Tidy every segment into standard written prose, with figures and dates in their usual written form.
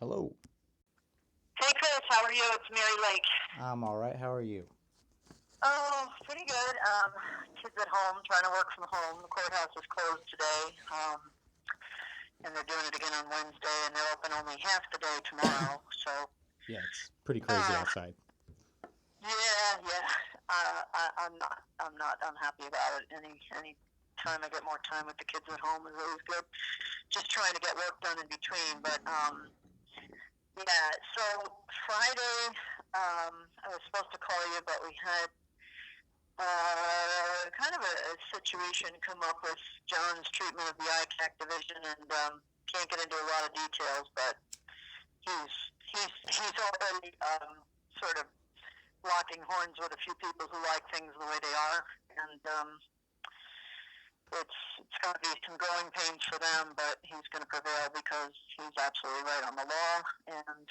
Hello. Hey Chris, how are you? It's Mary Lake. I'm all right. How are you? Oh, pretty good. Kids at home, trying to work from home. The courthouse is closed today, and they're doing it again on Wednesday, and they're open only half the day tomorrow. So, Yeah, it's pretty crazy uh, outside. yeah. I'm not unhappy about it. Any time I get more time with the kids at home is always good. Just trying to get work done in between, but yeah. So Friday, I was supposed to call you, but we had kind of a situation come up with John's treatment of the ICAC division, and can't get into a lot of details, but he's already sort of locking horns with a few people who like things the way they are, and it's going to be some growing pains for them, but he's going to prevail because he's absolutely right on the law, and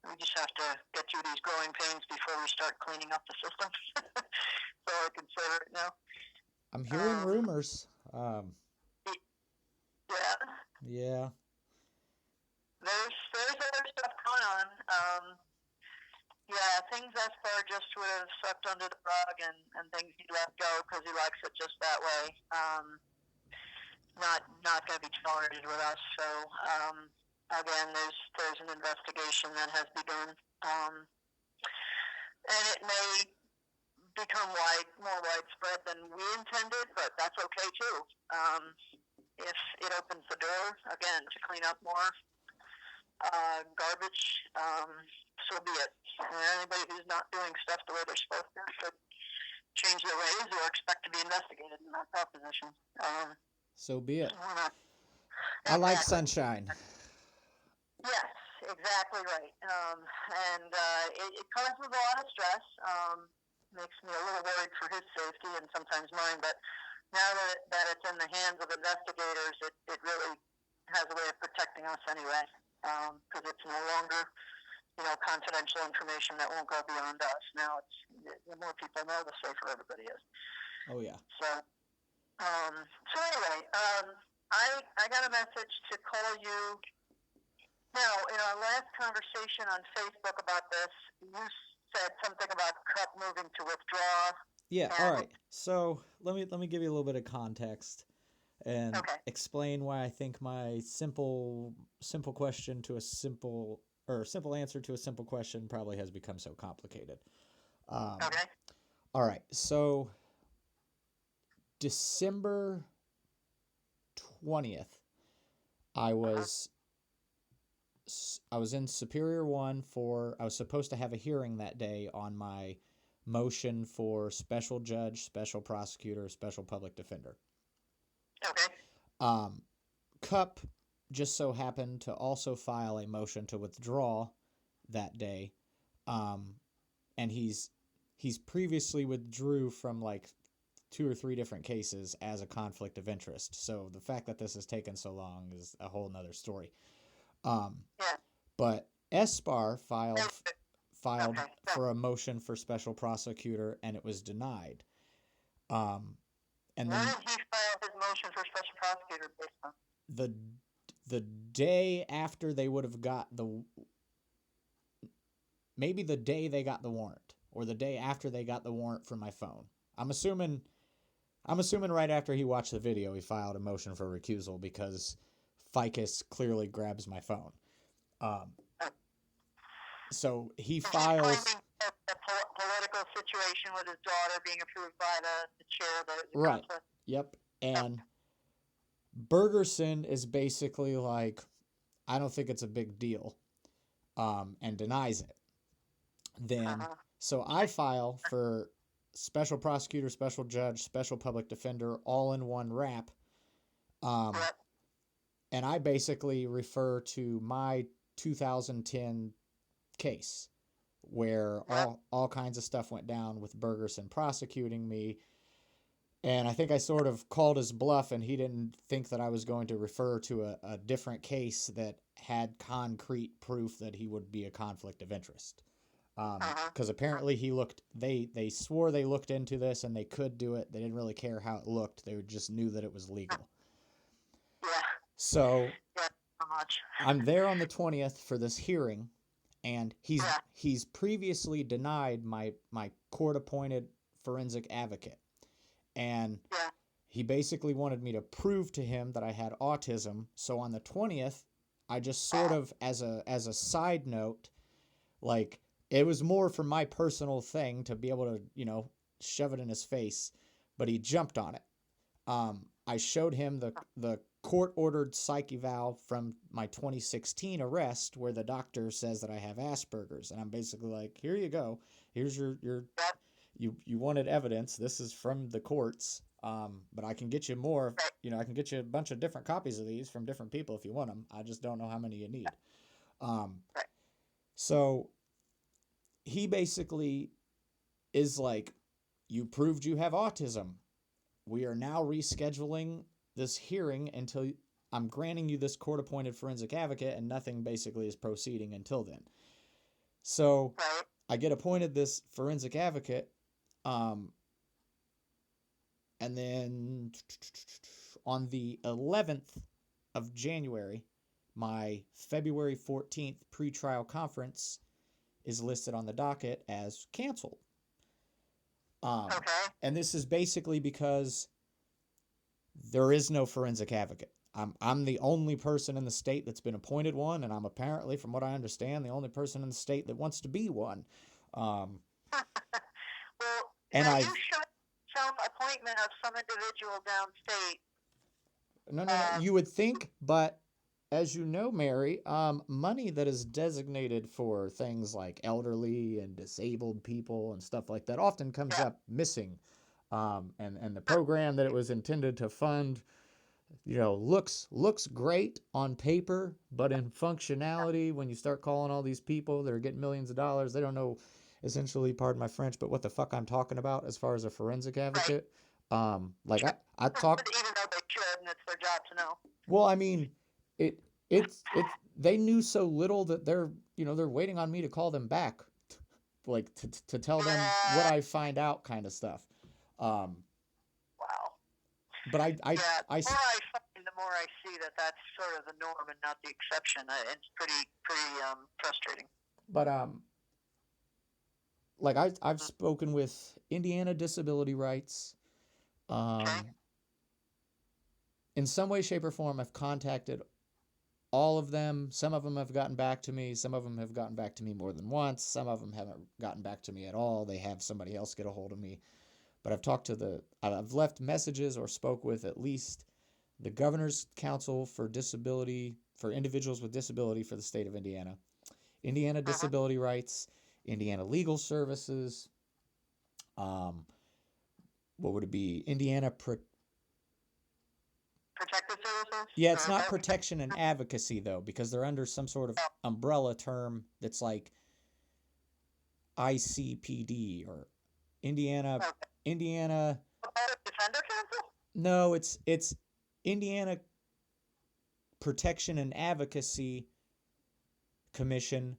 we just have to get through these growing pains before we start cleaning up the system. So I consider it now. I'm hearing Um, rumors. yeah, Yeah. there's other stuff going on. Yeah, things Espar just would have swept under the rug, and things he let go because he likes it just that way. Not going to be tolerated with us. So again, there's an investigation that has begun, and it may become more widespread than we intended, but that's okay too. If it opens the door again to clean up more garbage, so be it. And anybody who's not doing stuff the way they're supposed to should change their ways or expect to be investigated in that proposition. So be it. We're not I like exactly. sunshine. Yes, exactly right. And it causes a lot of stress. Makes me a little worried for his safety and sometimes mine. But now that it's in the hands of investigators, it really has a way of protecting us anyway, because it's no longer confidential information that won't go beyond us. Now the more people know, the safer everybody is. Oh yeah. So anyway, I got a message to call you. Now, in our last conversation on Facebook about this, you said something about Cup moving to withdraw. Yeah. All And right. So let me give you a little bit of context and okay, explain why I think my simple question to a simple or simple answer to a simple question probably has become so complicated. Um, okay, all right. So December 20th, I uh-huh, was I was in Superior 1 for I was supposed to have a hearing that day on my motion for special judge, special prosecutor, special public defender. okay, Um, Cup just so happened to also file a motion to withdraw that day, um, and he's previously withdrew from like two or three different cases as a conflict of interest. So the fact that this has taken so long is a whole nother story. Um, yeah, but Espar filed okay. So for a motion for special prosecutor and it was denied. Um, and what then did he file his motion for special prosecutor based on? the the day after they would have got the maybe the day they got the warrant or the day after they got the warrant from my phone. I'm assuming I'm assuming right after he watched the video he filed a motion for recusal because Ficus clearly grabs my phone. Um, Uh, so he and he's files claiming that the political situation with his daughter being approved by the chair of the right. council. Yep. Uh And Bergerson is basically like, I don't think it's a big deal, and denies it. Then, huh. so I file for special prosecutor, special judge, special public defender, all in one wrap. Um, Yep. and I basically refer to my 2010 case where Yep. all kinds of stuff went down with Bergerson prosecuting me. And I think I sort of called his bluff, and he didn't think that I was going to refer to a different case that had concrete proof that he would be a conflict of interest. Uh Because apparently he looked, they swore they looked into this and they could do it. They didn't really care how it looked. They just knew that it was huh. legal. Yeah. So Yeah. so much. I'm there on the 20th for this hearing, and Yeah. he's previously denied my court appointed forensic advocate, and Yeah. he basically wanted me to prove to him that I had autism. So on the 20th, I just sort of as a side note, like it was more for my personal thing to be able to, shove it in his face, but he jumped on it. I showed him the court ordered psych eval from my 2016 arrest where the doctor says that I have Asperger's, and I'm basically like, here you go. Here's your Yep. you wanted evidence. This is from the courts. But I can get you more. I can get you a bunch of different copies of these from different people if you want them. I just don't know how many you need. Right. So he basically is like, you proved you have autism. We are now rescheduling this hearing until I'm granting you this court-appointed forensic advocate, and nothing basically is proceeding until then. So Right. I get appointed this forensic advocate, and then on the 11th of January, my February 14th pretrial conference is listed on the docket as canceled. Okay. And this is basically because there is no forensic advocate. I'm the only person in the state that's been appointed one, and I'm apparently, from what I understand, the only person in the state that wants to be one. Well, And now I've- you showed some appointment of some individual downstate. No. You would think, but as you know, Mary, money that is designated for things like elderly and disabled people and stuff like that often comes up missing. And the program that it was intended to fund, looks great on paper, but in functionality, when you start calling all these people that are getting millions of dollars, they don't know, essentially, pardon my French, but what the fuck I'm talking about as far as a forensic advocate. Like I talked, Even though they should, and it's their job to know. well, I mean, it's they knew so little that they're waiting on me to call them back, like to tell them what I find out, kind of stuff. Wow. But I The more I find, the more I see that that's sort of the norm and not the exception. It's pretty frustrating. But like I've spoken with Indiana Disability Rights. In some way, shape, or form, I've contacted all of them. Some of them have gotten back to me. Some of them have gotten back to me more than once. Some of them haven't gotten back to me at all. They have somebody else get a hold of me. But I've left messages or spoke with at least the Governor's Council for Individuals with Disability for the state of Indiana, Indiana Disability Rights, Indiana Legal Services, what would it be? Indiana Protective services? Yeah, it's not protection and advocacy, though, because they're under some sort of umbrella term that's like ICPD or Indiana. Defender Council? No, it's Indiana Protection and Advocacy Commission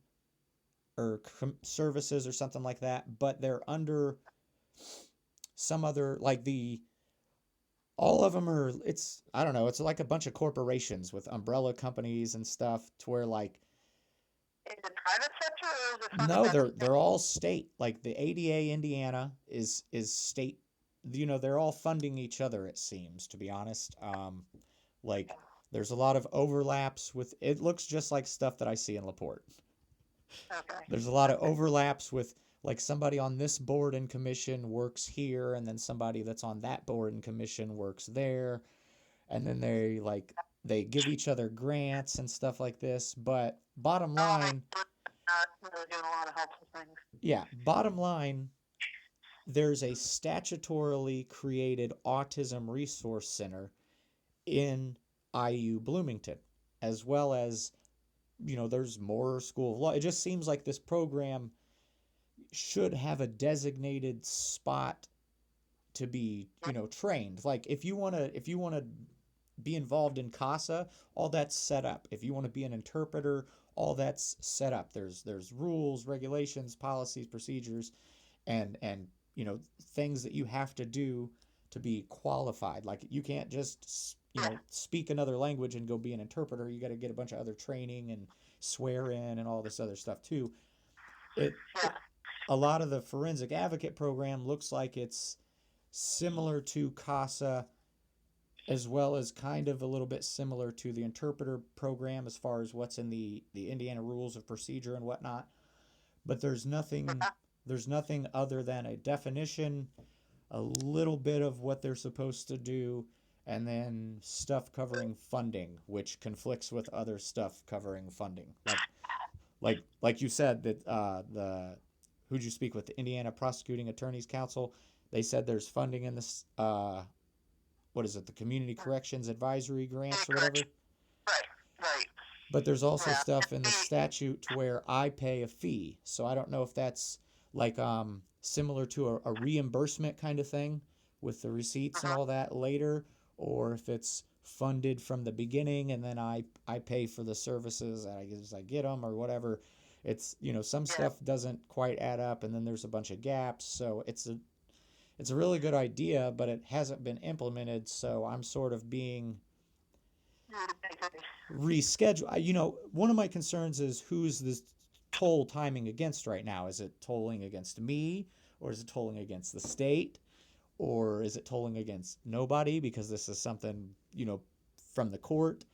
or services or something like that, but they're under some other, like all of them are, I don't know, it's like a bunch of corporations with umbrella companies and stuff to where, like, is it private sector or is it no, they're all state. Like the ADA Indiana is state. They're all funding each other, it seems, to be honest. Like there's a lot of overlaps with, it looks just like stuff that I see in LaPorte. Okay. There's a lot of overlaps with, like, somebody on this board and commission works here, and then somebody that's on that board and commission works there, and then they give each other grants and stuff like this. But bottom line, Not really doing a lot of helpful things. yeah, bottom line, there's a statutorily created autism resource center in IU Bloomington, as well as, there's Moore School of Law. It just seems like this program should have a designated spot to be, trained. Like if you want to be involved in CASA, all that's set up. If you want to be an interpreter, all that's set up. There's rules, regulations, policies, procedures, and things that you have to do to be qualified. Like you can't just speak another language and go be an interpreter. You got to get a bunch of other training and swear in and all this other stuff too. Yeah. A lot of the forensic advocate program looks like it's similar to CASA, as well as kind of a little bit similar to the interpreter program as far as what's in the Indiana rules of procedure and whatnot. But there's nothing other than a definition, a little bit of what they're supposed to do, and then stuff covering funding, which conflicts with other stuff covering funding. Like you said that who'd you speak with? The Indiana Prosecuting Attorneys Council. They said there's funding in this what is it? The Community Corrections Advisory Grants or whatever. Right. But there's also stuff in the statute to where I pay a fee. So I don't know if that's like similar to a reimbursement kind of thing with the receipts and all that later, or if it's funded from the beginning and then I pay for the services as I get them or whatever. It's some stuff doesn't quite add up, and then there's a bunch of gaps. So it's a really good idea, but it hasn't been implemented. So I'm sort of being rescheduled. One of my concerns is who's this toll timing against right now. Is it tolling against me, or is it tolling against the state, or is it tolling against nobody because this is something from the court?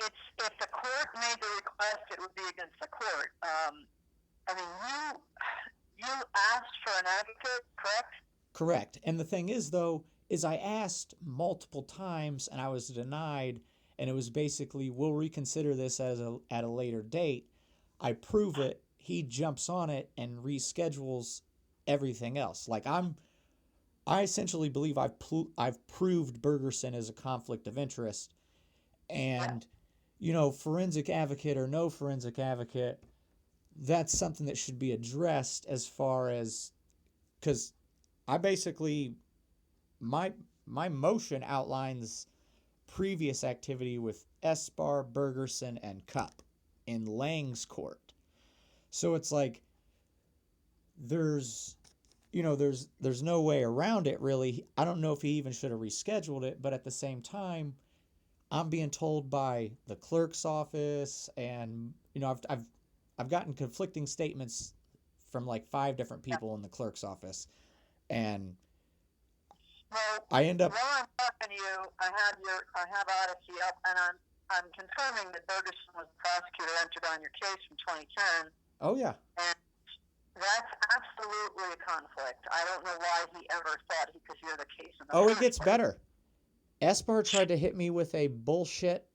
It's if the court made the request, it would be against the court. I mean, you asked for an advocate, correct? Correct. And the thing is, though, is I asked multiple times and I was denied, and it was basically, we'll reconsider this at a later date. I prove it, he jumps on it and reschedules everything else. Like I essentially believe I've proved Bergerson as a conflict of interest, and forensic advocate or no forensic advocate, that's something that should be addressed as far as, because I basically my motion outlines previous activity with Esbar, Bergerson, and Cupp in Lang's court. So it's like there's no way around it really. I don't know if he even should have rescheduled it, but at the same time, I'm being told by the clerk's office, and I've gotten conflicting statements from like 5 different people in the clerk's office, and I end up. While I'm talking to you, I have Odyssey up, and I'm confirming that Bergerson was the prosecutor entered on your case from 2010. Oh yeah. And that's absolutely a conflict. I don't know why he ever thought he could hear the case. It gets better. Esbar tried to hit me with a bullshit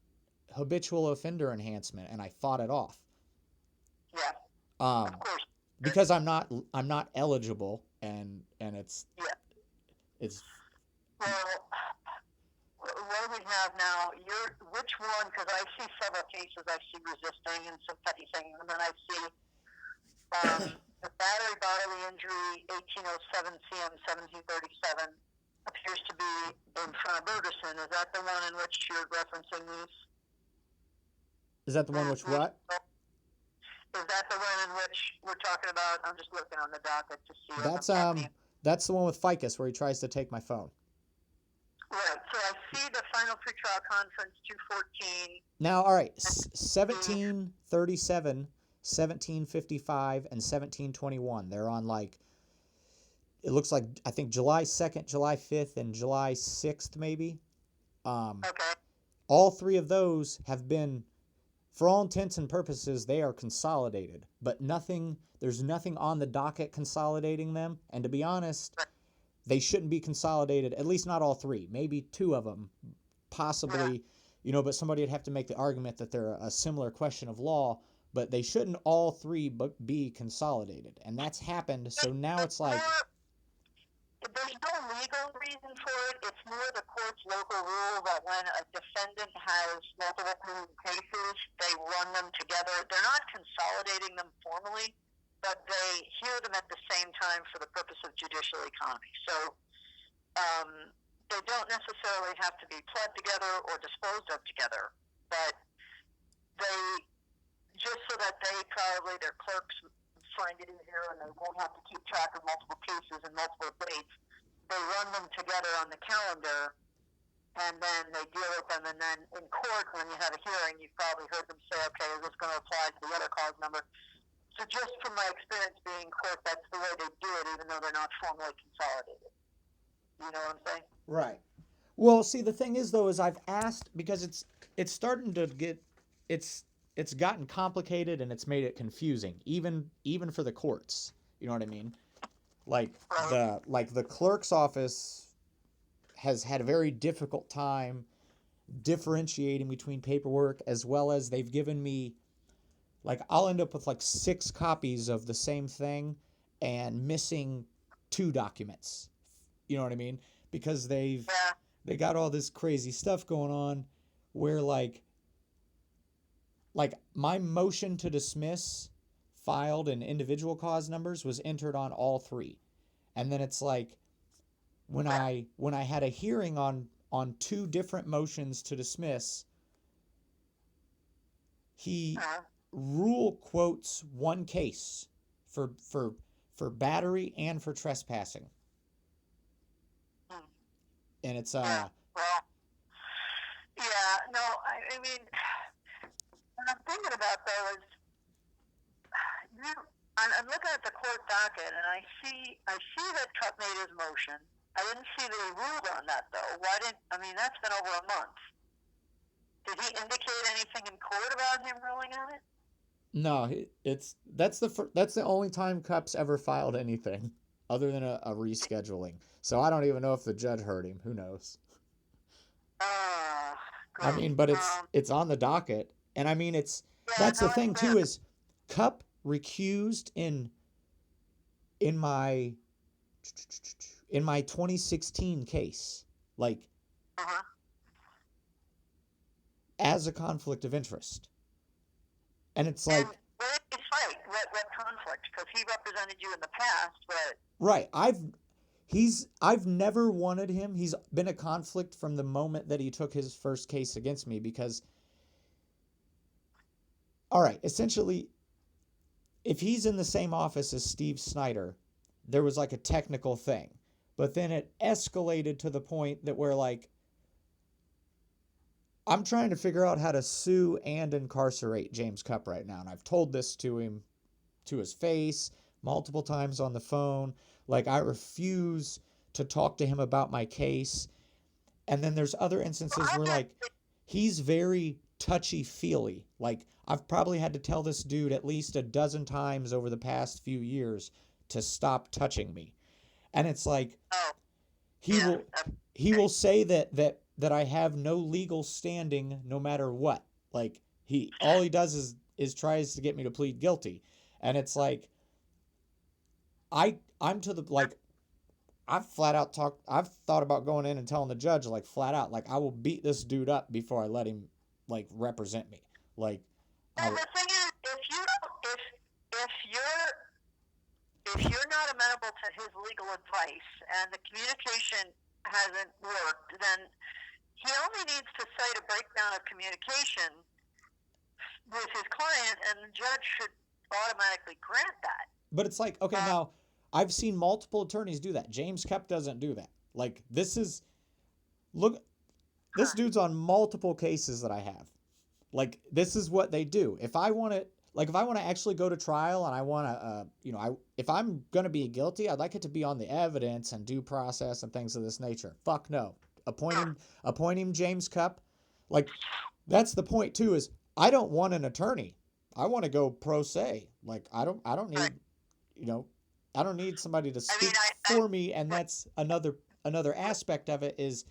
habitual offender enhancement, and I fought it off. Yeah. Of course. Because I'm not eligible, and it's. Well, what do we have now? Which one? Because I see several cases. I see resisting and some petty things, and then I see the battery bodily injury 1807 CM 1737 appears to be in front of Bergerson. Is that the one in which you're referencing these? Is that the one which what? Is that the one in which we're talking about? I'm just looking on the docket to see. That's the one with Ficus where he tries to take my phone. Right. So I see the final pretrial conference 214. Now, all right, 1737, 1755, and 1721. They're on it looks like, I think July 2nd, July 5th, and July 6th maybe. Okay. All 3 of those have been, for all intents and purposes, they are consolidated, but there's nothing on the docket consolidating them. And to be honest, they shouldn't be consolidated, at least not all 3, maybe 2 of them, possibly, but somebody would have to make the argument that they're a similar question of law, but they shouldn't all 3 be consolidated. And that's happened. So now it's like, there's no legal reason for it. It's more the court's local rule that when a defendant has multiple criminal cases, they run them together. They're not consolidating them formally, but they hear them at the same time for the purpose of judicial economy. So they don't necessarily have to be pled together or disposed of together, but they, just so that their clerks find it easier and they won't have to keep track of multiple cases and multiple dates, they run them together on the calendar and then they deal with them, and then in court, when you have a hearing, you've probably heard them say, okay, is this going to apply to the other cause number? So just from my experience being in court, that's the way they do it, even though they're not formally consolidated. You know what I'm saying? Right. Well, see, the thing is though, is I've asked because it's starting to get it's gotten complicated and it's made it confusing, even for the courts. You know what I mean? Like the clerk's office has had a very difficult time differentiating between paperwork, as well as they've given me, like, I'll end up with like 6 copies of the same thing and missing 2 documents. You know what I mean? Because they got all this crazy stuff going on where like my motion to dismiss filed in individual cause numbers was entered on all 3. And then it's like when I had a hearing on 2 different motions to dismiss, he rule quotes one case for battery and for trespassing. And it's I mean, what I'm thinking about though is, I'm looking at the court docket, and I see that Cup made his motion. I didn't see that he ruled on that though. That's been over a month. Did he indicate anything in court about him ruling on it? No, that's the only time Cup's ever filed anything other than a rescheduling. So I don't even know if the judge heard him. Who knows? I mean, but it's on the docket, and I mean that's the thing too, is Cup recused in my 2016 case, like as a conflict of interest, and it's like, what conflict? Because he represented you in the past, but right, I've never wanted him. He's been a conflict from the moment that he took his first case against me, because, all right, essentially, if he's in the same office as Steve Snyder, there was like a technical thing. But then it escalated to the point that where, like, I'm trying to figure out how to sue and incarcerate James Cup right now. And I've told this to him, to his face, multiple times on the phone. Like, I refuse to talk to him about my case. And then there's other instances where, like, he's very touchy-feely. Like, I've probably had to tell this dude at least a dozen times over the past few years to stop touching me. And it's like, he will say that I have no legal standing no matter what. Like, all he does is tries to get me to plead guilty. And it's like, I'm to the, like, I've thought about going in and telling the judge, like, flat out, like, I will beat this dude up before I let him, like, represent me. Like, and the thing is, if you're not amenable to his legal advice and the communication hasn't worked, then he only needs to cite a breakdown of communication with his client, and the judge should automatically grant that. But it's like, okay, now, I've seen multiple attorneys do that. James Cup doesn't do that. Like, this dude's on multiple cases that I have. Like, this is what they do. If I want to actually go to trial and I want to, if I'm going to be guilty, I'd like it to be on the evidence and due process and things of this nature. Fuck no. Appoint him James Cup. Like, that's the point too, is I don't want an attorney. I want to go pro se. Like, I don't need, I don't need somebody to speak for me. And that's another aspect of it is,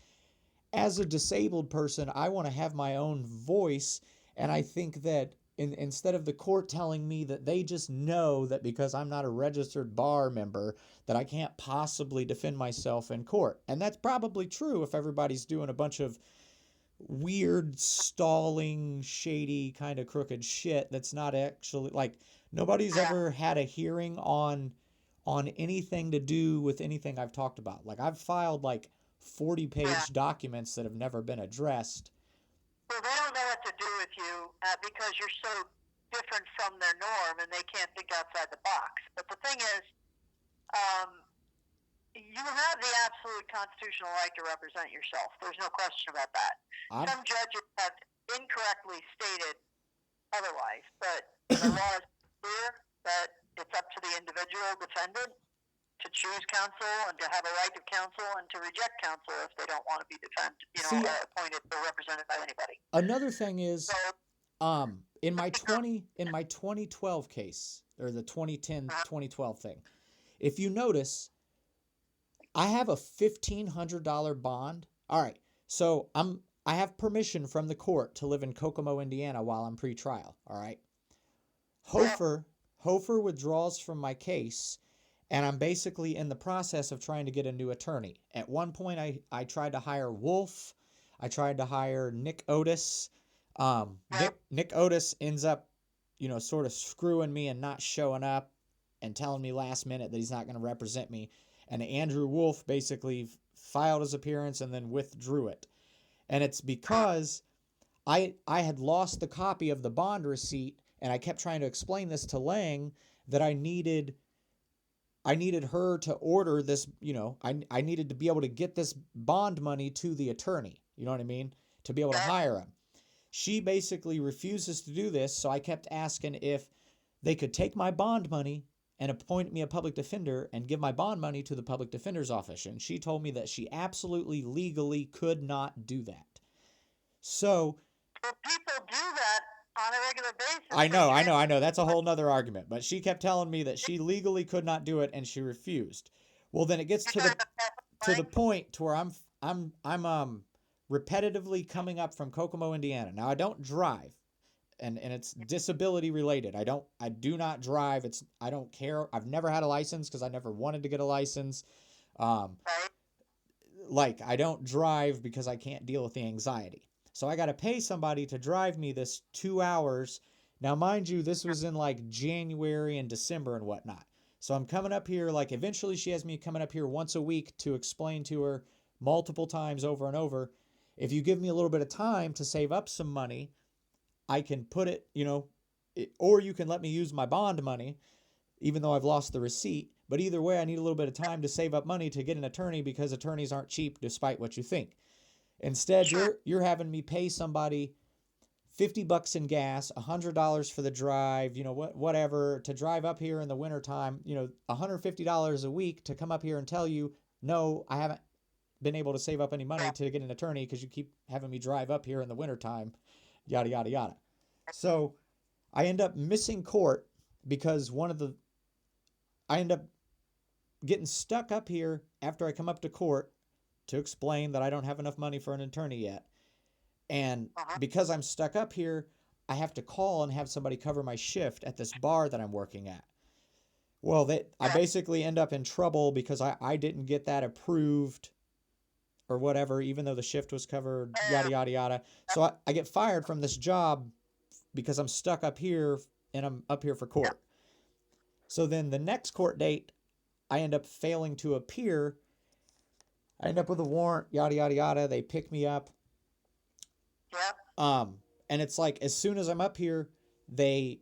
as a disabled person, I want to have my own voice. And I think that instead of the court telling me that they just know that because I'm not a registered bar member that I can't possibly defend myself in court. And that's probably true if everybody's doing a bunch of weird, stalling, shady, kind of crooked shit that's not actually, like, nobody's ever had a hearing on anything to do with anything I've talked about. Like, I've filed like 40-page documents that have never been addressed. Well, they don't know what to do with you because you're so different from their norm, and they can't think outside the box. But the thing is, you have the absolute constitutional right to represent yourself. There's no question about that. I'm Some judges have incorrectly stated otherwise, but the law is clear that it's up to the individual defendant to choose counsel and to have a right of counsel and to reject counsel if they don't want to be appointed or represented by anybody. Another thing is, So, in my 2012 case, or the 2010-2012 thing, if you notice, I have a $1,500 bond. All right, so I have permission from the court to live in Kokomo, Indiana while I'm pre-trial. All right, Hofer withdraws from my case, and I'm basically in the process of trying to get a new attorney. At one point, I tried to hire Wolf. I tried to hire Nick Otis. Nick Otis ends up, sort of screwing me and not showing up and telling me last minute that he's not going to represent me. And Andrew Wolf basically filed his appearance and then withdrew it. And it's because I had lost the copy of the bond receipt, and I kept trying to explain this to Lang that I needed her to order this, I needed to be able to get this bond money to the attorney, you know what I mean, to be able to hire him. She basically refuses to do this, so I kept asking if they could take my bond money and appoint me a public defender and give my bond money to the public defender's office. And she told me that she absolutely legally could not do that. So people do that on a regular basis. I know. That's a whole nother argument. But she kept telling me that she legally could not do it, and she refused. Well, then it gets to the point to where I'm repetitively coming up from Kokomo, Indiana. Now, I don't drive, and it's disability related. I do not drive. I don't care. I've never had a license because I never wanted to get a license. Like, I don't drive because I can't deal with the anxiety. So I got to pay somebody to drive me this 2 hours. Now, mind you, this was in like January and December and whatnot. So I'm coming up here, like eventually she has me coming up here once a week to explain to her multiple times over and over. If you give me a little bit of time to save up some money, I can put it, or you can let me use my bond money, even though I've lost the receipt. But either way, I need a little bit of time to save up money to get an attorney because attorneys aren't cheap despite what you think. Instead, you're having me pay somebody $50 in gas, $100 for the drive, whatever, to drive up here in the wintertime, $150 a week to come up here and tell you, no, I haven't been able to save up any money to get an attorney because you keep having me drive up here in the wintertime, yada, yada, yada. So I end up missing court because I end up getting stuck up here after I come up to court to explain that I don't have enough money for an attorney yet. And because I'm stuck up here, I have to call and have somebody cover my shift at this bar that I'm working at. Well, I basically end up in trouble because I didn't get that approved or whatever, even though the shift was covered, yada, yada, yada. So I get fired from this job because I'm stuck up here and I'm up here for court. So then the next court date, I end up failing to appear. I end up with a warrant, yada, yada, yada. They pick me up. And it's like, as soon as I'm up here, they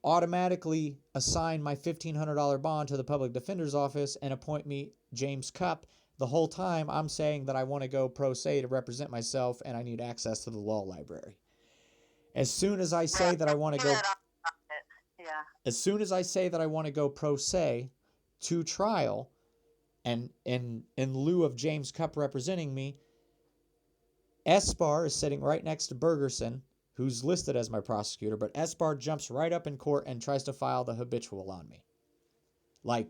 automatically assign my $1,500 bond to the public defender's office and appoint me James Cupp. The whole time I'm saying that I want to go pro se to represent myself and I need access to the law library. As soon as I say that I want to go, as soon as I say that I want to go pro se to trial, and in lieu of James Cupp representing me, Espar is sitting right next to Bergerson, who's listed as my prosecutor, but Espar jumps right up in court and tries to file the habitual on me. Like,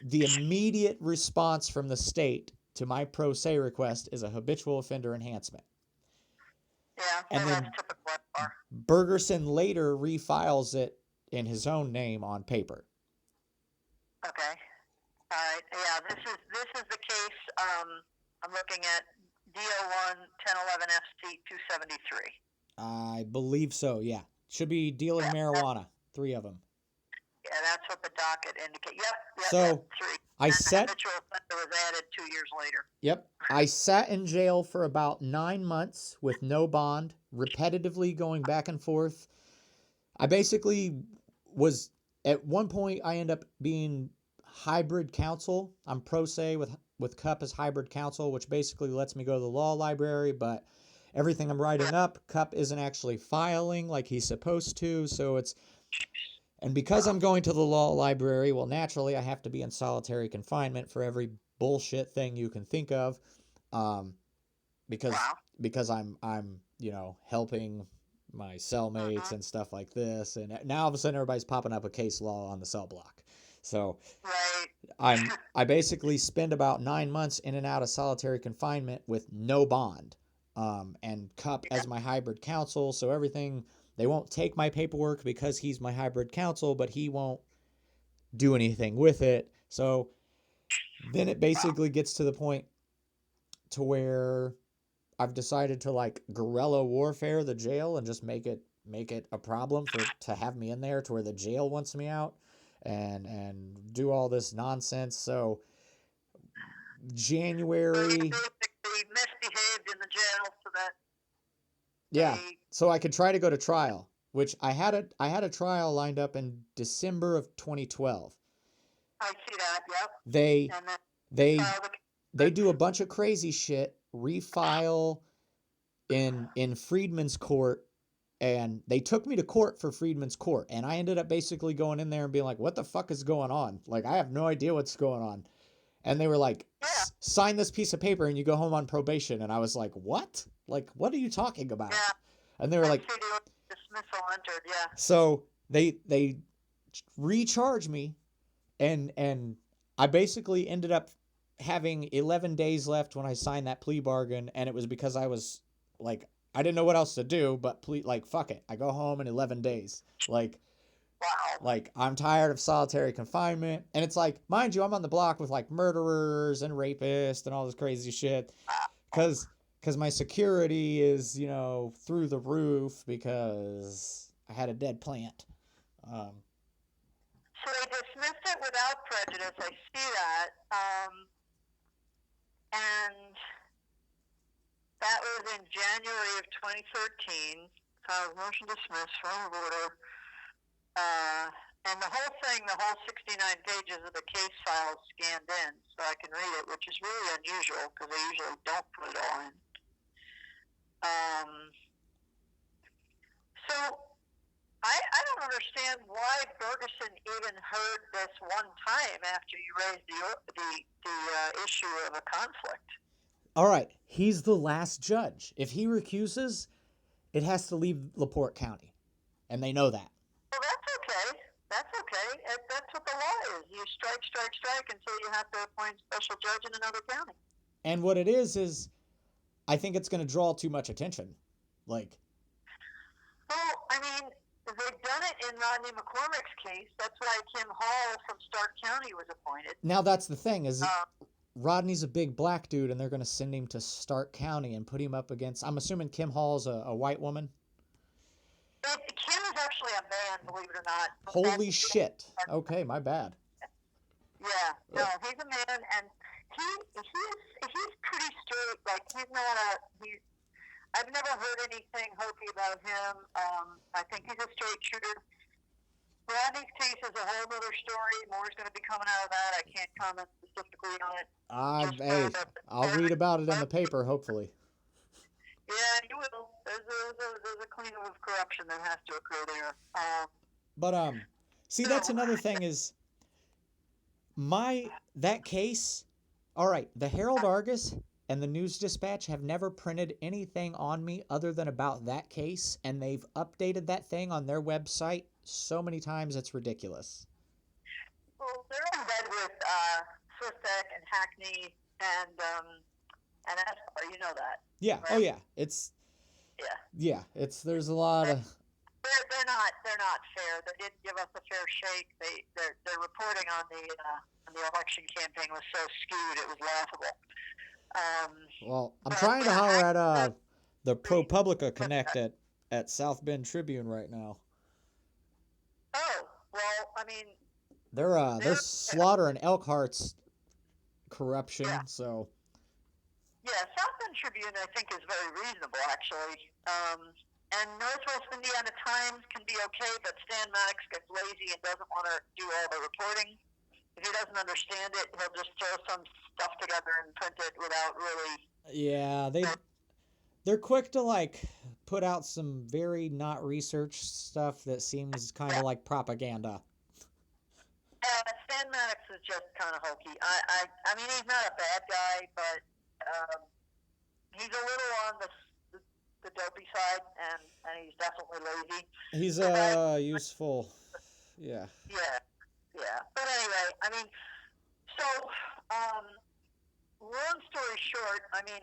the immediate response from the state to my pro se request is a habitual offender enhancement. And then Bergerson later refiles it in his own name on paper. Okay. All right. Yeah, this is the case. I'm looking at DO1 1011 FC 273. I believe so. Yeah, should be dealing marijuana. 3 of them. Yeah, that's what the docket indicates. Yep. So I sat. Habitual offender was added 2 years later. Yep. I sat in jail for about 9 months with no bond, repetitively going back and forth. I basically was, at one point, I ended up being hybrid counsel. I'm pro se with Cup as hybrid counsel, which basically lets me go to the law library, but everything I'm writing up, Cup isn't actually filing like he's supposed to. So it's, and because I'm going to the law library, well, naturally I have to be in solitary confinement for every bullshit thing you can think of, um, because Wow. because I'm helping my cellmates and stuff like this, and now all of a sudden everybody's popping up a case law on the cell block. So Right. I basically spend about 9 months in and out of solitary confinement with no bond, and Cup Yeah. as my hybrid counsel. So everything, they won't take my paperwork because he's my hybrid counsel, but he won't do anything with it. So then it basically gets to the point to where I've decided to like guerrilla warfare the jail and just make it a problem for to have me in there to where the jail wants me out, and do all this nonsense. So So you January, basically misbehaved in the jail so that yeah, they. so I could try to go to trial, which I had a trial lined up in December of 2012. I see that. Yep. They And then they file the. they do a bunch of crazy shit, refile in Friedman's court, and they took me to court for Friedman's court, and I ended up basically going in there and being like, what the fuck is going on? Like, I have no idea what's going on. And they were like, Yeah. sign this piece of paper and you go home on probation. And I was like, what? Like, what are you talking about? Yeah. And they were I like, see the dismissal entered. Yeah. so they recharged me, and I basically ended up having 11 days left when I signed that plea bargain, and it was because I was like, I didn't know what else to do, but like, fuck it, I go home in 11 days. Wow. Like I'm tired of solitary confinement, and it's like, mind you, I'm on the block with like murderers and rapists and all this crazy shit, because my security is through the roof because I had a dead plant. So they dismissed it without prejudice. I see that. And that was in January of 2013. Filed motion dismissed, form of order. And the whole thing, the whole 69 pages of the case file is scanned in, so I can read it, which is really unusual because they usually don't put it all in. So I don't understand why Ferguson even heard this one time after you raised the issue of a conflict. All right, he's the last judge. If he recuses, it has to leave LaPorte County, and they know that. Well, that's okay. That's okay. That's what the law is. You strike until you have to appoint a special judge in another county. And what it is I think it's going to draw too much attention. Like, well, I mean, they've done it in Rodney McCormick's case. That's why Kim Hall from Stark County was appointed. now that's the thing is, Rodney's a big black dude, and they're going to send him to Stark County and put him up against, I'm assuming Kim Hall's a white woman? Kim is actually a man, believe it or not. Holy shit. Okay, my bad. Yeah, no, he's a man, and he's pretty straight. Like, he's not I've never heard anything hokey about him. I think he's a straight shooter. Rodney's case is a whole other story. More's going to be coming out of that. I can't comment specifically on it. I'll read about it in the paper, hopefully. Yeah, you will. There's a cleanup of corruption that has to occur there. But see, that's another thing is that case. All right, the Herald Argus and the News Dispatch have never printed anything on me other than about that case, and they've updated that thing on their website so many times it's ridiculous. Well, they're in bed with Swisek and Hackney and Esper. You know that. Yeah. Right? Oh yeah. There's a lot of. They're not fair. They didn't give us a fair shake. Their reporting on the election campaign was so skewed it was laughable. Well, I'm trying to holler at the ProPublica Connect at South Bend Tribune right now. Oh well, I mean. They're slaughtering Elkhart's corruption. Yeah. So. Yeah, South Bend Tribune I think is very reasonable actually. And Northwest Indiana Times can be okay, but Stan Maddox gets lazy and doesn't want to do all the reporting. if he doesn't understand it, he'll just throw some stuff together and print it without really. Yeah, they're quick to like put out some very not researched stuff that seems kind of Yeah. like propaganda. Stan Maddox is just kind of hokey. I mean, he's not a bad guy, but he's a little on the dopey side, and he's definitely lazy. He's But useful. Yeah. yeah, yeah. But anyway, I mean, so um, long story short, I mean,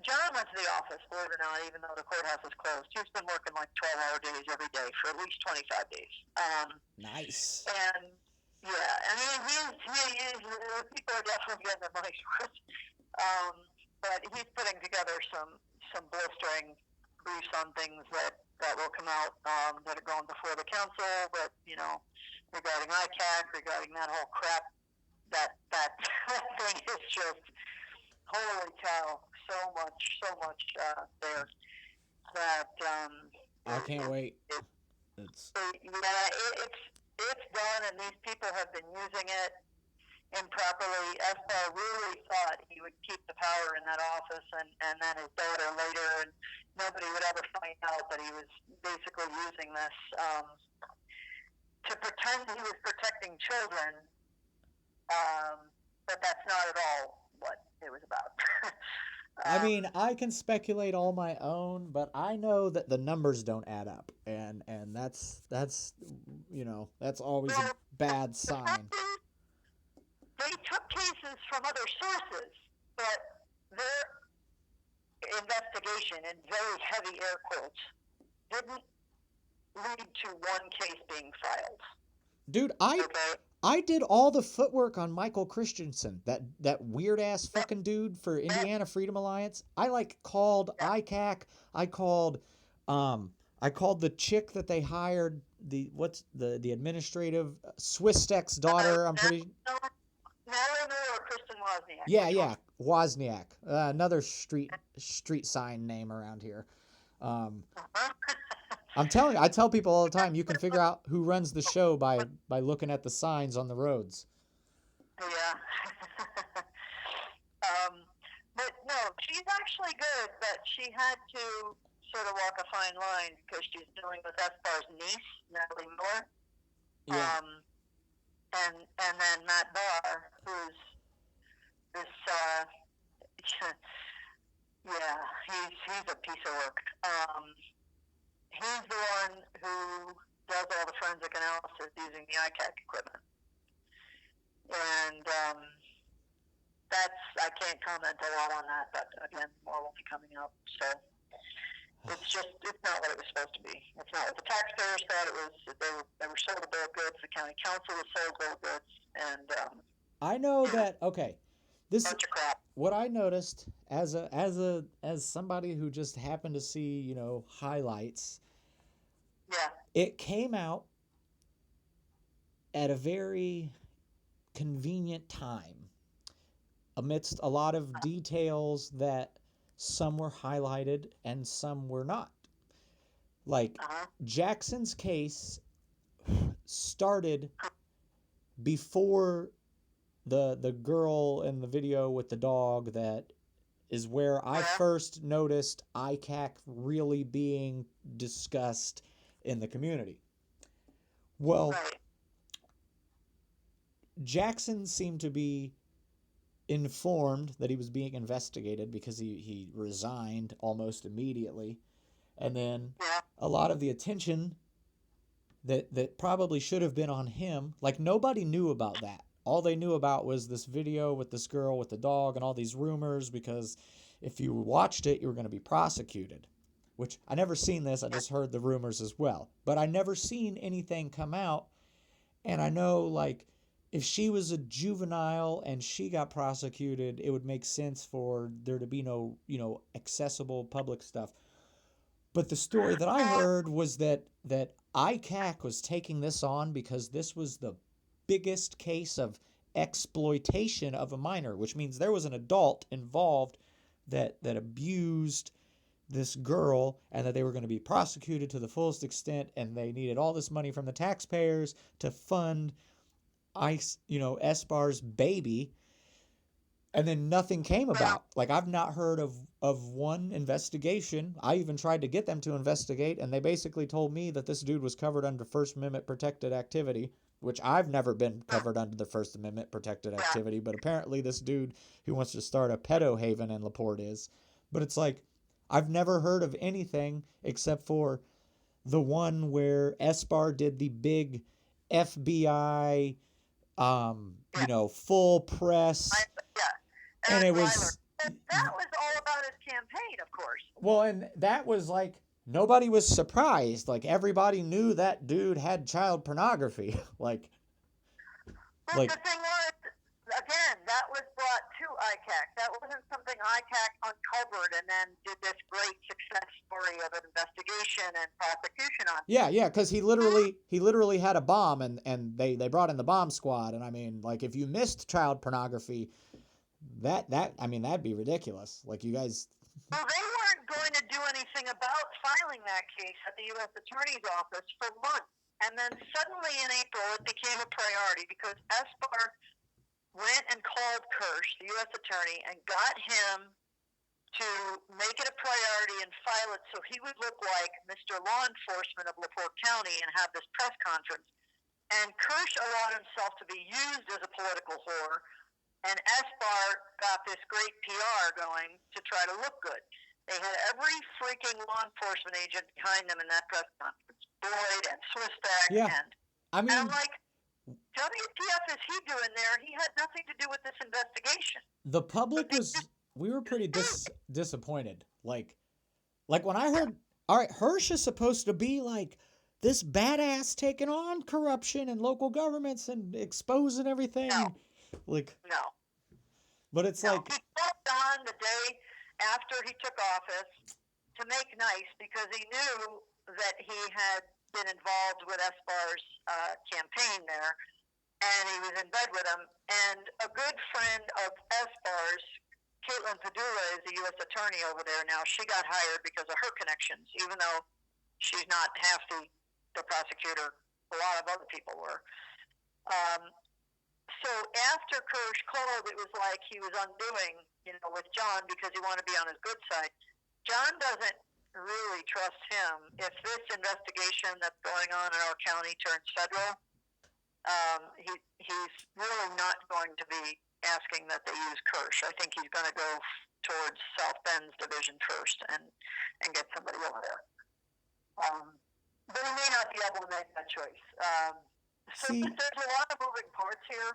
John went to the office, believe it or not, even though the courthouse is closed. He's been working like 12-hour days every day for at least 25 days. Nice. And yeah, I mean, people are definitely getting their money's worth. But he's putting together some blistering briefs on things that will come out that are going before the council, but regarding ICAC, regarding that whole crap, that thing is just holy cow, so much there that I can't wait. it's done, and these people have been using it improperly. Espo really thought he would keep the power in that office, and then his daughter later, and nobody would ever find out that he was basically using this to pretend he was protecting children, but that's not at all what it was about. I mean, I can speculate all my own, but I know that the numbers don't add up, and that's that's always a bad sign. They took cases from other sources, but their investigation, in very heavy air quotes, didn't lead to one case being filed. Dude, I did all the footwork on Michael Christensen, that weird ass fucking dude for Indiana Freedom Alliance. I called ICAC. I called the chick that they hired, the administrative Swistek's daughter. I'm pretty. Malin or Kristen Wozniak? Yeah, Wozniak. Another street sign name around here. I'm telling you, I tell people all the time, you can figure out who runs the show by looking at the signs on the roads. Yeah. But no, she's actually good, but she had to sort of walk a fine line because she's dealing with Espar's niece, Natalie Miller. Yeah. And then Matt Barr, who's this, yeah, he's a piece of work. He's the one who does all the forensic analysis using the ICAC equipment. And I can't comment a lot on that, but again, more will be coming up. So it's not what it was supposed to be. It's not what the taxpayers thought it was. They were sold a bill of goods. The county council was sold a bill of goods. And I know that, okay. This bunch of crap. What I noticed as somebody who just happened to see, highlights. Yeah. It came out at a very convenient time, amidst a lot of details that some were highlighted and some were not. Like Jackson's case started before the girl in the video with the dog. That is where I first noticed ICAC really being discussed in the community. Well, Jackson seemed to be informed that he was being investigated because he resigned almost immediately. And then a lot of the attention that probably should have been on him, like nobody knew about that. All they knew about was this video with this girl with the dog and all these rumors, because if you watched it, you were going to be prosecuted. Which, I never seen this, I just heard the rumors as well. But I never seen anything come out, and I know, like, if she was a juvenile and she got prosecuted, it would make sense for there to be no, accessible public stuff. But the story that I heard was that ICAC was taking this on because this was the biggest case of exploitation of a minor, which means there was an adult involved that abused this girl and that they were going to be prosecuted to the fullest extent, and they needed all this money from the taxpayers to fund Espar's baby, and then nothing came about. Like, I've not heard of one investigation. I even tried to get them to investigate, and they basically told me that this dude was covered under First Amendment protected activity, which I've never been covered under the First Amendment protected activity, but apparently this dude who wants to start a pedo haven in LaPorte is. But it's like, I've never heard of anything except for the one where Espar did the big FBI, full press, and it was, that was all about his campaign, of course. well, and that was like, nobody was surprised. Like, everybody knew that dude had child pornography. But the thing was, again, that was brought to ICAC. That wasn't something ICAC uncovered and then did this great success story of an investigation and prosecution on. Yeah, because he literally had a bomb, and they brought in the bomb squad. And I mean, like, if you missed child pornography, that'd be ridiculous. Like, you guys. Well, they weren't going to do anything about filing that case at the U.S. Attorney's Office for months. And then suddenly in April, it became a priority because Espar went and called Kirsch, the U.S. Attorney, and got him to make it a priority and file it so he would look like Mr. Law Enforcement of LaPorte County and have this press conference. And Kirsch allowed himself to be used as a political whore, and Espar got this great PR going to try to look good. They had every freaking law enforcement agent behind them in that press conference. Boyd and Swistak. Yeah. And I mean, I'm like, WTF is he doing there? He had nothing to do with this investigation. The public we were pretty disappointed. Like when I heard, all right, Hirsch is supposed to be like this badass taking on corruption and local governments and exposing everything. No. Like, no. But it's no. like, he stepped on the day after he took office to make nice because he knew that he had been involved with Espar's campaign there, and he was in bed with him. And a good friend of Espar's, Caitlin Padula, is the U.S. attorney over there now. She got hired because of her connections, even though she's not half the prosecutor. A lot of other people were. So after Kirsch called, it was like he was undoing, with John because he wanted to be on his good side. John doesn't really trust him. If this investigation that's going on in our county turns federal, he's really not going to be asking that they use Kirsch. I think he's going to go towards South Bend's division first and get somebody over there. But he may not be able to make that choice. So there's a lot of moving parts here.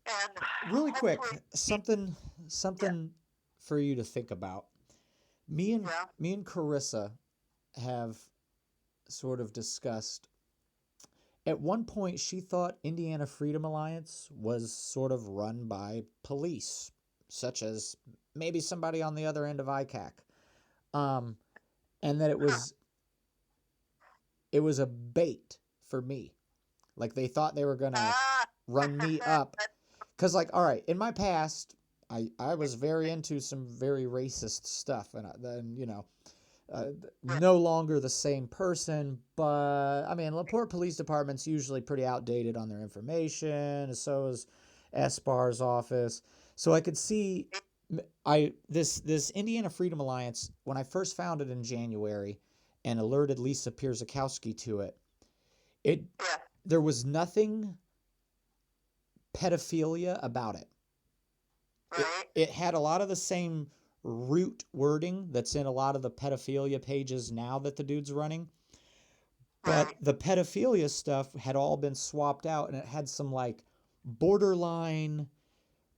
And really quick, something for you to think about. Me and Carissa have sort of discussed. At one point, she thought Indiana Freedom Alliance was sort of run by police, such as maybe somebody on the other end of ICAC, and that it was a bait for me. Like, they thought they were gonna run me up, because, like, all right, in my past, I was very into some very racist stuff, and then no longer the same person, but I mean, LaPorte Police Department's usually pretty outdated on their information. So is Espar's office. So I could see this Indiana Freedom Alliance, when I first found it in January and alerted Lisa Pierzakowski to it. There was nothing pedophilia about it. It had a lot of the same root wording that's in a lot of the pedophilia pages now that the dude's running. But the pedophilia stuff had all been swapped out, and it had some, like, borderline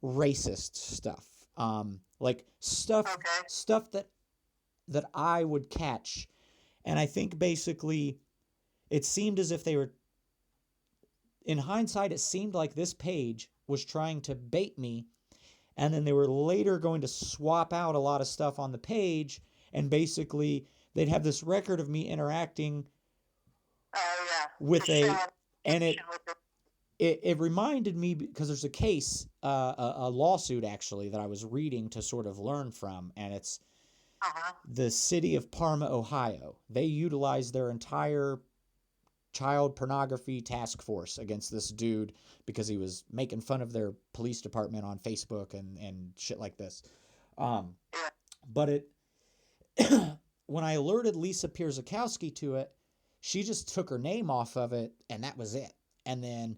racist stuff. Like, stuff that I would catch. And I think basically it seemed as if they were, in hindsight, it seemed like this page was trying to bait me, and then they were later going to swap out a lot of stuff on the page, and basically they'd have this record of me interacting with and it reminded me, because there's a case, a lawsuit actually, that I was reading to sort of learn from, and Uh-huh. The city of Parma, Ohio, they utilized their entire child pornography task force against this dude because he was making fun of their police department on Facebook and shit like this. Um, Yeah. but it when I alerted Lisa Pierzakowski to it, she just took her name off of it and that was it. And then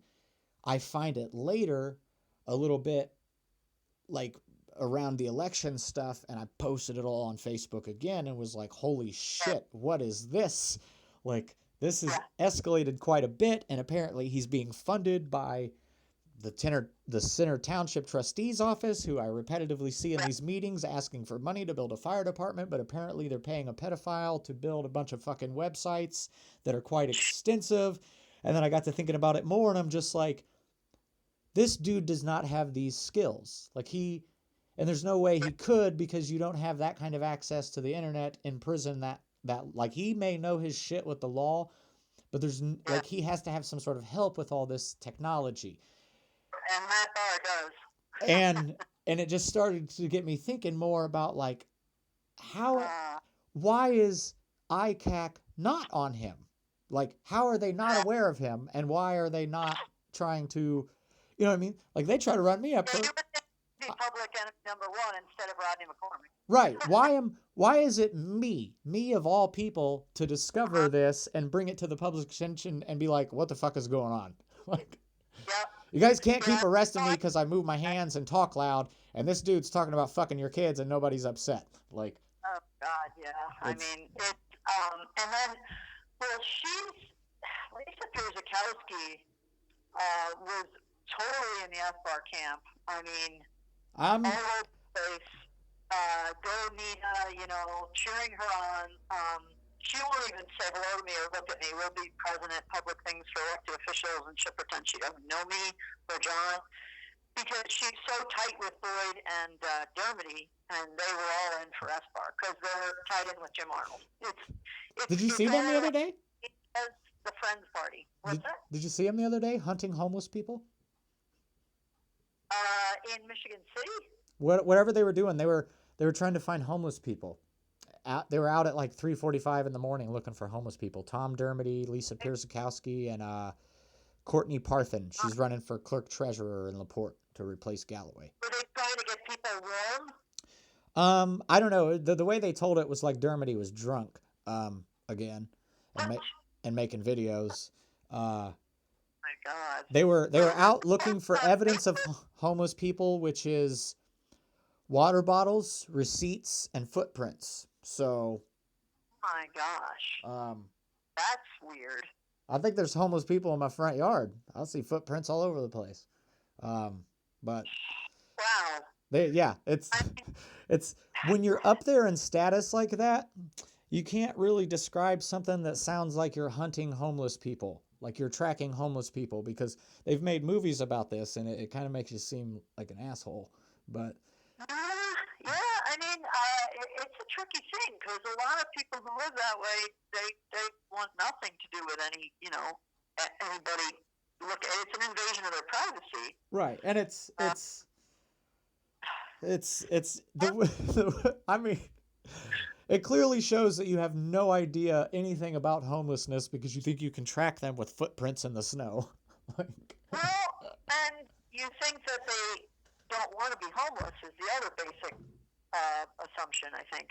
I find it later a little bit like around the election stuff and I posted it all on Facebook again and was like, holy shit, what is this? Like, this has escalated quite a bit, and apparently he's being funded by the Center Township Trustee's office, who I repetitively see in these meetings asking for money to build a fire department, but apparently they're paying a pedophile to build a bunch of fucking websites that are quite extensive. And then I got to thinking about it more, and I'm just like, this dude does not have these skills. And there's no way he could, because you don't have that kind of access to the internet in prison. That like, he may know his shit with the law, but there's like, he has to have some sort of help with all this technology. And Matt Barr does. And it just started to get me thinking more about like, why is ICAC not on him? Like, how are they not aware of him, and why are they not trying to, you know what I mean? Like, they try to run me up for be public enemy number one instead of Rodney McCormick. Right. Why is it me of all people, to discover this and bring it to the public's attention and be like, what the fuck is going on? Like, you guys can't keep arresting me because I move my hands and talk loud, and this dude's talking about fucking your kids and nobody's upset. Like, oh God, yeah. I mean, it. And then, well, Lisa Pierzakowski was totally in the FBAR camp. I mean, all over the place. Go Nina, cheering her on. She won't even say hello to me or look at me. We'll be present at public things for elected officials and shit pretend she doesn't know me or John, because she's so tight with Boyd and Dermody, and they were all in for SBAR because they're tied in with Jim Arnold. Did you see them the other day? It's the Friends Party. What's that? Did you see them the other day hunting homeless people? In Michigan City? Whatever they were doing, they were trying to find homeless people. They were out at like 3:45 in the morning looking for homeless people. Tom Dermody, Lisa Pierzakowski, and Courtney Parthen. She's running for clerk treasurer in LaPorte to replace Galloway. Were they trying to get people warm? I don't know. The way they told it was like Dermody was drunk again and making videos. My God. They were out looking for evidence of homeless people, which is water bottles, receipts, and footprints. So, my gosh. That's weird. I think there's homeless people in my front yard. I'll see footprints all over the place. But wow. It's when you're up there in status like that, you can't really describe something that sounds like you're hunting homeless people, like you're tracking homeless people, because they've made movies about this, and it kind of makes you seem like an asshole. But yeah, I mean, it's a tricky thing, because a lot of people who live that way, they want nothing to do with anybody. Look, it's an invasion of their privacy. Right, and I mean, it clearly shows that you have no idea anything about homelessness because you think you can track them with footprints in the snow. Well, and you think that they don't want to be homeless is the other basic assumption, I think.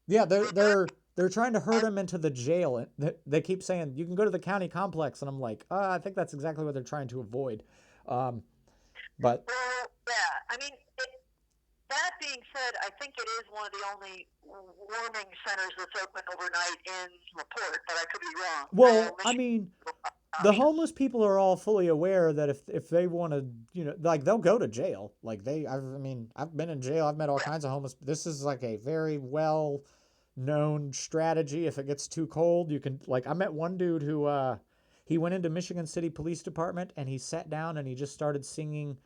Yeah, they're trying to herd them into the jail. They keep saying you can go to the county complex, and I'm like, I think that's exactly what they're trying to avoid. But well, yeah, I mean, that being said, I think it is one of the only warming centers that's open overnight in LaPorte, but I could be wrong. Well, I mean, the homeless people are all fully aware that if they want to, like, they'll go to jail. Like, I've been in jail. I've met all kinds of homeless. This is like a very well known strategy. If it gets too cold, you can, like, I met one dude who he went into Michigan City Police Department, and he sat down and he just started singing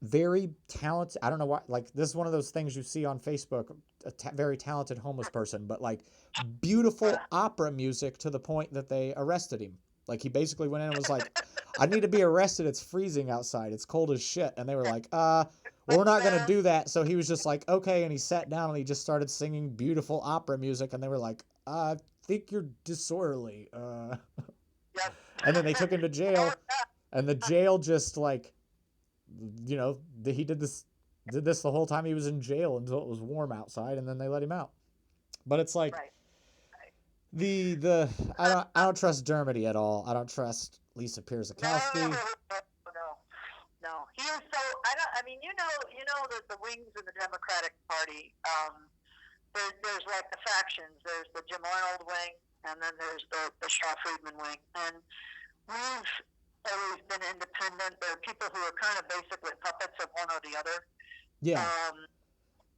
very talented. I don't know why, like, this is one of those things you see on Facebook, very talented homeless person, but like beautiful opera music to the point that they arrested him. Like, he basically went in and was like, I need to be arrested. It's freezing outside. It's cold as shit. And they were like, we're not going to Sound. do that. So he was just like, okay. And he sat down and he just started singing beautiful opera music. And they were like, I think you're disorderly. Yep. And then they took him to Oh, jail. And the jail just like, he did this the whole time he was in jail until it was warm outside. And then they let him out. But it's like, right. Right. the I don't trust Dermody at all. I don't trust Lisa No, Pierzakowski. no, no. He is so. I don't. I mean, you know that the wings in the Democratic Party. There's like the factions. There's the Jim Arnold wing, and then there's the Shaw Friedman wing. And we've always been independent. There are people who are kind of basically puppets of one or the other. Yeah.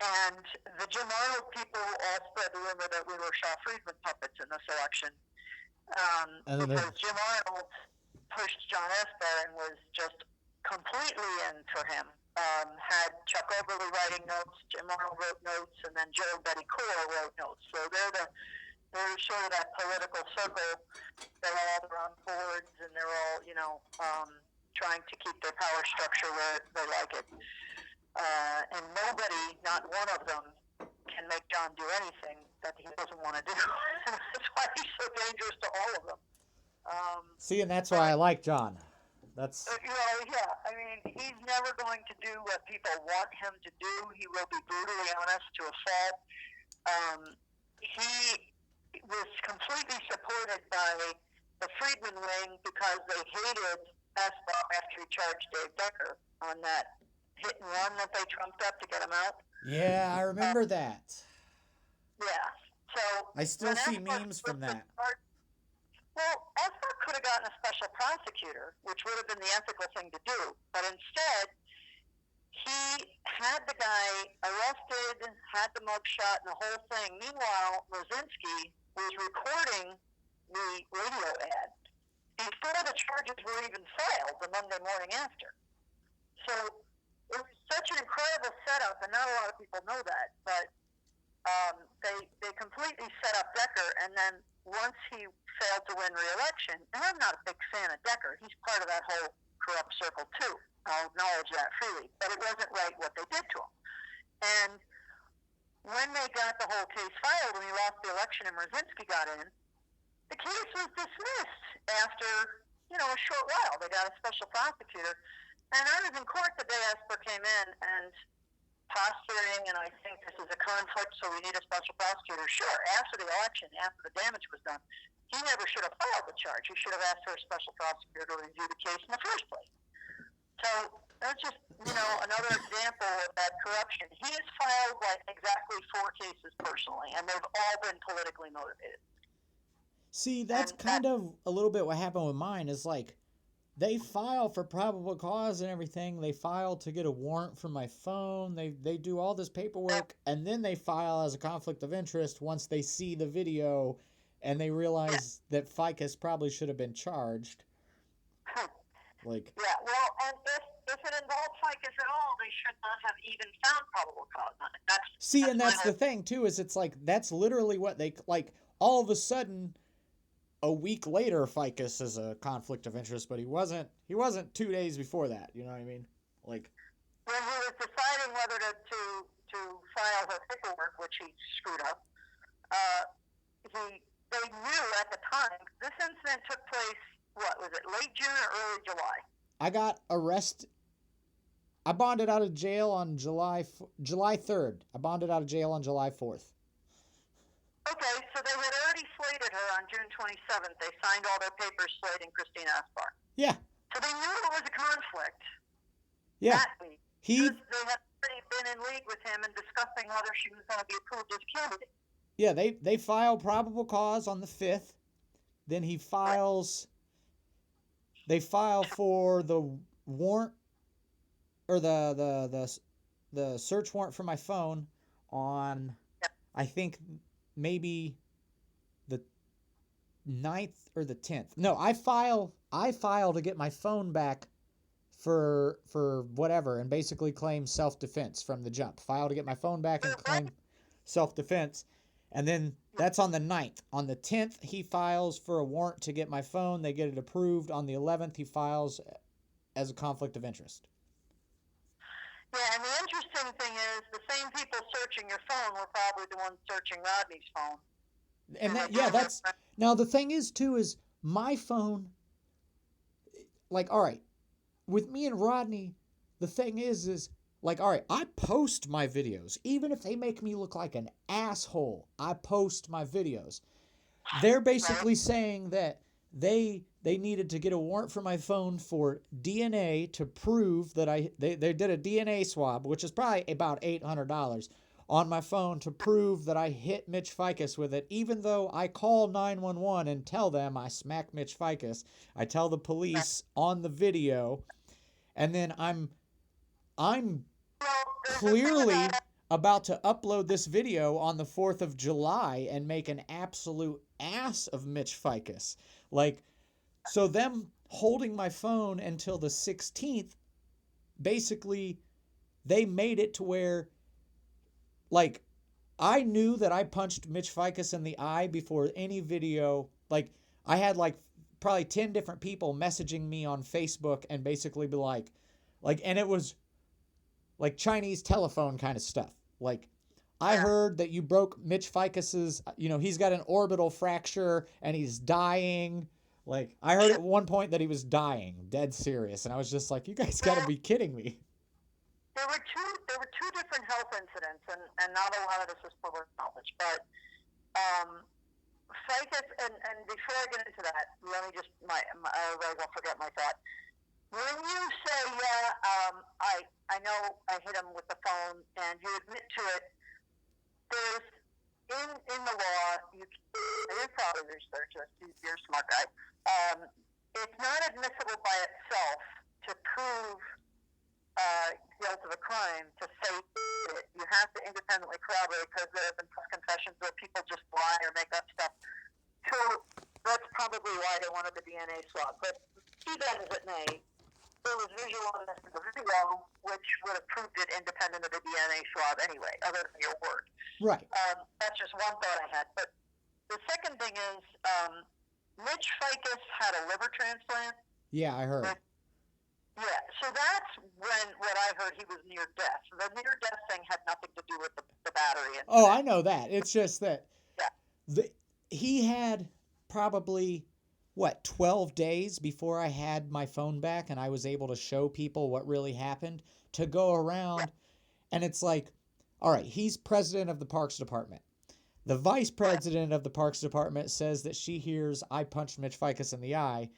And the Jim Arnold people all spread the rumor that we were Shaw Friedman puppets in this election. Because Jim Arnold pushed John Esper and was just completely in for him. Had Chuck Oberle writing notes, Jim Arnold wrote notes, and then Joe and Betty Core wrote notes. So they're sort of that political circle. They're all on boards, and they're all trying to keep their power structure where they like it. And nobody, not one of them, can make John do anything that he doesn't want to do. That's why he's so dangerous to all of them. See, and that's why I like John. That's yeah. I mean, he's never going to do what people want him to do. He will be brutally honest to a fault. He was completely supported by the Friedman wing because they hated Esper after he charged Dave Decker on that hit and run that they trumped up to get him out. Yeah, I remember that. Yeah. So I still see memes from that. Well, Esper could have gotten a special prosecutor, which would have been the ethical thing to do. But instead, he had the guy arrested, had the mugshot, and the whole thing. Meanwhile, Rosinski was recording the radio ad before the charges were even filed the Monday morning after. So it was such an incredible setup, and not a lot of people know that, but they completely set up Decker, and then once he failed to win re-election, and I'm not a big fan of Decker, he's part of that whole corrupt circle too, I'll acknowledge that freely, but it wasn't right what they did to him. And when they got the whole case filed and he lost the election and Rosinski got in, the case was dismissed after, a short while. They got a special prosecutor. And I was in court the day Esper came in and posturing, and I think this is a conflict, so we need a special prosecutor. Sure, after the election, after the damage was done, he never should have filed the charge. He should have asked for a special prosecutor to review the case in the first place. So that's just, another example of that corruption. He has filed exactly 4 cases personally, and they've all been politically motivated. See, that's kind of a little bit what happened with mine is like, they file for probable cause and everything. They file to get a warrant for my phone. They do all this paperwork, and then they file as a conflict of interest once they see the video and they realize that Ficus probably should have been charged. Yeah, well, and if it involved Ficus at all, they should not have even found probable cause on it. That's the thing too, is it's like that's literally what they like. All of a sudden, a week later, Ficus is a conflict of interest, but he wasn't 2 days before that. You know what I mean? Like when he was deciding whether to file her paperwork, which he screwed up, they knew at the time this incident took place. What was it? Late June or early July? I got arrested. I bonded out of jail on July 3rd. I bonded out of jail on July 4th. Okay, so they had already slated her on June 27th. They signed all their papers slating Christina Esper. Yeah. So they knew it was a conflict. Yeah. That week. They had already been in league with him and discussing whether she was going to be approved as candidate. Yeah, they file probable cause on the 5th. Then he files. They file for the warrant or the search warrant for my phone on, I think, maybe the 9th or the 10th. No, I file to get my phone back for whatever and basically claim self-defense from the jump. File to get my phone back and claim self-defense. And then that's on the 9th. On the 10th, he files for a warrant to get my phone. They get it approved. On the 11th, he files as a conflict of interest. Yeah, and the interesting thing is the same people searching your phone were probably the ones searching Rodney's phone. And And that, we're yeah, doing that's, now the thing is too, is my phone, like, all right, with me and Rodney, the thing is like, all right, I post my videos. Even if they make me look like an asshole, I post my videos. They're right? basically saying that they needed to get a warrant for my phone for DNA to prove that they did a DNA swab, which is probably about $800 on my phone to prove that I hit Mitch Ficus with it, even though I call 911 and tell them I smacked Mitch Ficus. I tell the Right. police on the video, and then I'm Well, there's a thing about clearly about to upload this video on the 4th of July and make an absolute ass of Mitch Ficus. Like, so them holding my phone until the 16th, basically, they made it to where, like, I knew that I punched Mitch Ficus in the eye before any video. Like, I had like probably 10 different people messaging me on Facebook and basically be like, and it was like Chinese telephone kind of stuff. Like, I yeah. heard that you broke Mitch Ficus's, he's got an orbital fracture and he's dying. Like, I heard at one point that he was dying, dead serious. And I was just like, you guys got to Well, be kidding me. there were two different health incidents, and not a lot of this is public knowledge, but um, ficus, and before I get into that, let me just I won't forget my thought. When you say, yeah, I know I hit him with the phone, and you admit to it, there's in the law, you're probably research this, you're a smart guy. It's not admissible by itself to prove guilt of a crime to say it. You have to independently corroborate, because there have been confessions where people just lie or make up stuff. So that's probably why they wanted the DNA swab. But be that as it may, there was visual evidence in the video which would have proved it independent of the DNA swab anyway, other than your word. Right. That's just one thought I had. But the second thing is, Mitch Ficus had a liver transplant. Yeah, I heard. Yeah, so that's when what I heard he was near death. The near death thing had nothing to do with the battery incident. Oh, I know that. It's just that Yeah. he had probably, what, 12 days before I had my phone back and I was able to show people what really happened to go around. Yeah. And it's like, all right, he's president of the Parks Department. The vice president of the Parks Department says that she hears I punched Mitch Ficus in the eye.